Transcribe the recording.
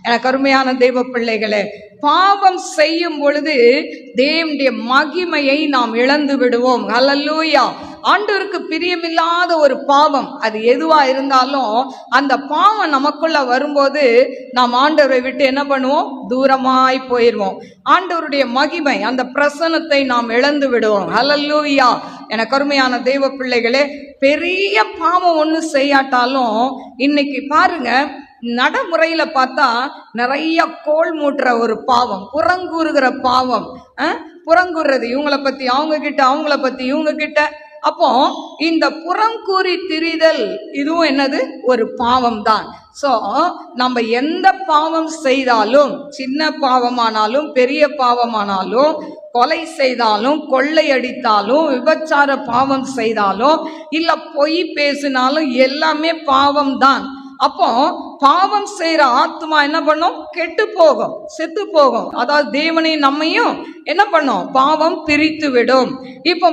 எனக்கு அருமையான தெய்வ பிள்ளைகளே, பாவம் செய்யும் பொழுது தேவனுடைய மகிமையை நாம் இழந்து விடுவோம். ஹல்லேலூயா. ஆண்டவருக்கு பிரியமில்லாத ஒரு பாவம் அது எதுவா இருந்தாலும் அந்த பாவம் நமக்குள்ள வரும்போது நாம் ஆண்டவரை விட்டு என்ன பண்ணுவோம்? தூரமாய் போயிடுவோம். ஆண்டவருடைய மகிமை, அந்த பிரசன்னத்தை நாம் இழந்து விடுவோம். ஹல்லேலூயா. எனக்கு அருமையான தெய்வ பிள்ளைகளே, பெரிய பாவம் ஒண்ணு செய்யாட்டாலும் இன்னைக்கு பாருங்க, நடைமுறையில பார்த்தா நிறைய கோல் மூட்டுற ஒரு பாவம், புறங்கூறுகிற பாவம், புறங்கூறுறது இவங்களை பத்தி அவங்க கிட்ட, அவங்கள பத்தி இவங்க கிட்ட. அப்போ இந்த புறங்கூறி திரிதல் இதுவும் என்னது? ஒரு பாவம் தான். ஸோ நம்ம எந்த பாவம் செய்தாலும், சின்ன பாவமானாலும் பெரிய பாவமானாலும், கொலை செய்தாலும், கொள்ளையடித்தாலும், விபச்சார பாவம் செய்தாலும், இல்ல பொய் பேசினாலும் எல்லாமே பாவம் தான். அப்போ பாவம் செய்யற ஆத்மா என்ன பண்ணும்? கெட்டு போகும், செத்து போகும். அதாவது தேவனை நம்மையும் என்ன பண்ணும்? பாவம் பிரித்து விடும். இப்போ